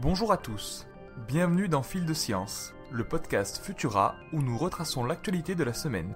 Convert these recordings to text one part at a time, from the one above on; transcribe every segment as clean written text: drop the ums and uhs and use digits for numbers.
Bonjour à tous, bienvenue dans Fil de Science, le podcast Futura où nous retraçons l'actualité de la semaine.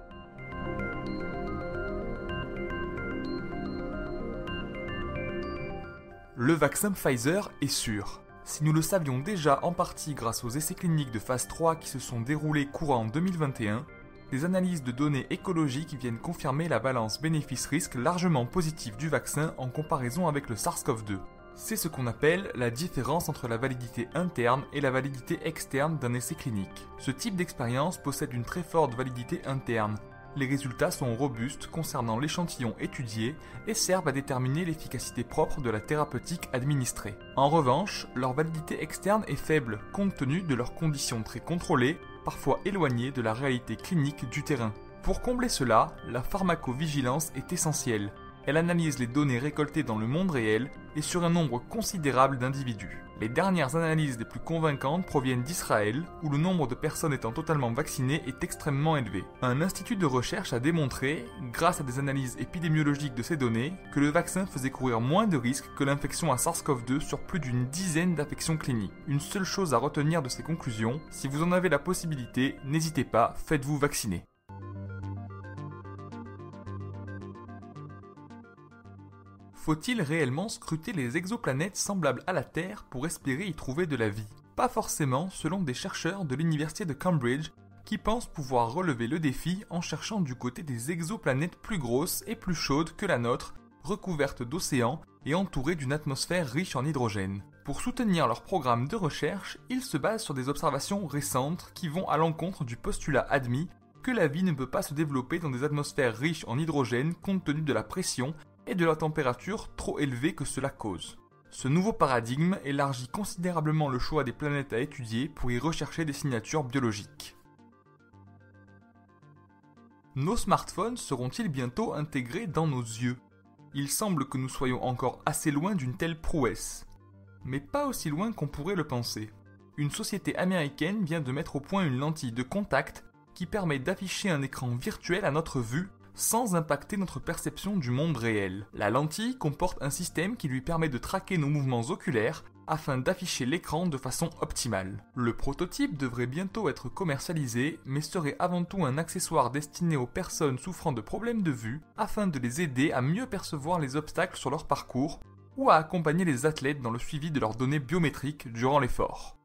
Le vaccin Pfizer est sûr. Si nous le savions déjà en partie grâce aux essais cliniques de phase 3 qui se sont déroulés courant 2021, des analyses de données écologiques viennent confirmer la balance bénéfice-risque largement positive du vaccin en comparaison avec le SARS-CoV-2. C'est ce qu'on appelle la différence entre la validité interne et la validité externe d'un essai clinique. Ce type d'expérience possède une très forte validité interne. Les résultats sont robustes concernant l'échantillon étudié et servent à déterminer l'efficacité propre de la thérapeutique administrée. En revanche, leur validité externe est faible compte tenu de leurs conditions très contrôlées, parfois éloignées de la réalité clinique du terrain. Pour combler cela, la pharmacovigilance est essentielle. Elle analyse les données récoltées dans le monde réel et sur un nombre considérable d'individus. Les dernières analyses les plus convaincantes proviennent d'Israël, où le nombre de personnes étant totalement vaccinées est extrêmement élevé. Un institut de recherche a démontré, grâce à des analyses épidémiologiques de ces données, que le vaccin faisait courir moins de risques que l'infection à SARS-CoV-2 sur plus d'une dizaine d'affections cliniques. Une seule chose à retenir de ces conclusions, si vous en avez la possibilité, n'hésitez pas, faites-vous vacciner. Faut-il réellement scruter les exoplanètes semblables à la Terre pour espérer y trouver de la vie ? Pas forcément, selon des chercheurs de l'université de Cambridge qui pensent pouvoir relever le défi en cherchant du côté des exoplanètes plus grosses et plus chaudes que la nôtre, recouvertes d'océans et entourées d'une atmosphère riche en hydrogène. Pour soutenir leur programme de recherche, ils se basent sur des observations récentes qui vont à l'encontre du postulat admis que la vie ne peut pas se développer dans des atmosphères riches en hydrogène compte tenu de la pression et de la température trop élevée que cela cause. Ce nouveau paradigme élargit considérablement le choix des planètes à étudier pour y rechercher des signatures biologiques. Nos smartphones seront-ils bientôt intégrés dans nos yeux ? Il semble que nous soyons encore assez loin d'une telle prouesse, mais pas aussi loin qu'on pourrait le penser. Une société américaine vient de mettre au point une lentille de contact qui permet d'afficher un écran virtuel à notre vue sans impacter notre perception du monde réel. La lentille comporte un système qui lui permet de traquer nos mouvements oculaires afin d'afficher l'écran de façon optimale. Le prototype devrait bientôt être commercialisé, mais serait avant tout un accessoire destiné aux personnes souffrant de problèmes de vue afin de les aider à mieux percevoir les obstacles sur leur parcours ou à accompagner les athlètes dans le suivi de leurs données biométriques durant l'effort.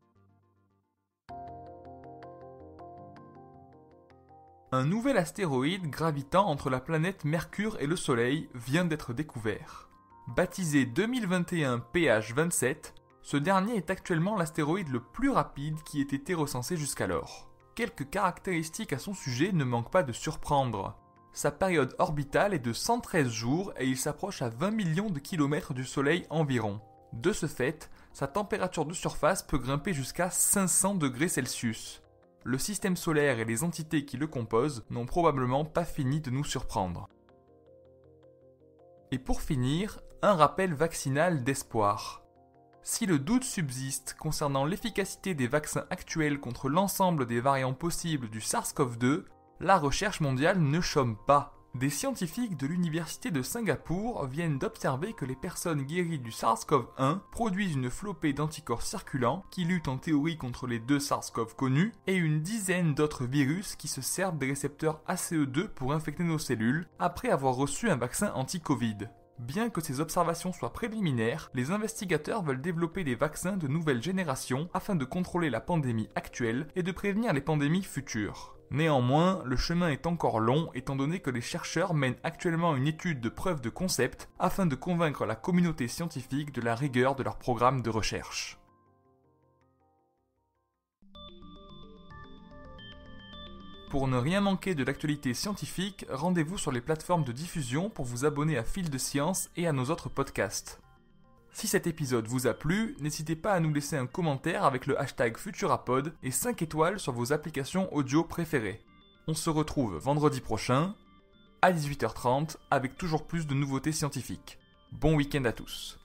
Un nouvel astéroïde gravitant entre la planète Mercure et le Soleil vient d'être découvert. Baptisé 2021 PH27, ce dernier est actuellement l'astéroïde le plus rapide qui ait été recensé jusqu'alors. Quelques caractéristiques à son sujet ne manquent pas de surprendre. Sa période orbitale est de 113 jours et il s'approche à 20 millions de kilomètres du Soleil environ. De ce fait, sa température de surface peut grimper jusqu'à 500 degrés Celsius. Le système solaire et les entités qui le composent n'ont probablement pas fini de nous surprendre. Et pour finir, un rappel vaccinal d'espoir. Si le doute subsiste concernant l'efficacité des vaccins actuels contre l'ensemble des variants possibles du SARS-CoV-2, la recherche mondiale ne chôme pas. Des scientifiques de l'université de Singapour viennent d'observer que les personnes guéries du SARS-CoV-1 produisent une flopée d'anticorps circulants qui luttent en théorie contre les 2 SARS-CoV connus et une dizaine d'autres virus qui se servent des récepteurs ACE2 pour infecter nos cellules après avoir reçu un vaccin anti-Covid. Bien que ces observations soient préliminaires, les investigateurs veulent développer des vaccins de nouvelle génération afin de contrôler la pandémie actuelle et de prévenir les pandémies futures. Néanmoins, le chemin est encore long étant donné que les chercheurs mènent actuellement une étude de preuve de concept afin de convaincre la communauté scientifique de la rigueur de leur programme de recherche. Pour ne rien manquer de l'actualité scientifique, rendez-vous sur les plateformes de diffusion pour vous abonner à Fil de Science et à nos autres podcasts. Si cet épisode vous a plu, n'hésitez pas à nous laisser un commentaire avec le hashtag Futurapod et 5 étoiles sur vos applications audio préférées. On se retrouve vendredi prochain, à 18h30, avec toujours plus de nouveautés scientifiques. Bon week-end à tous.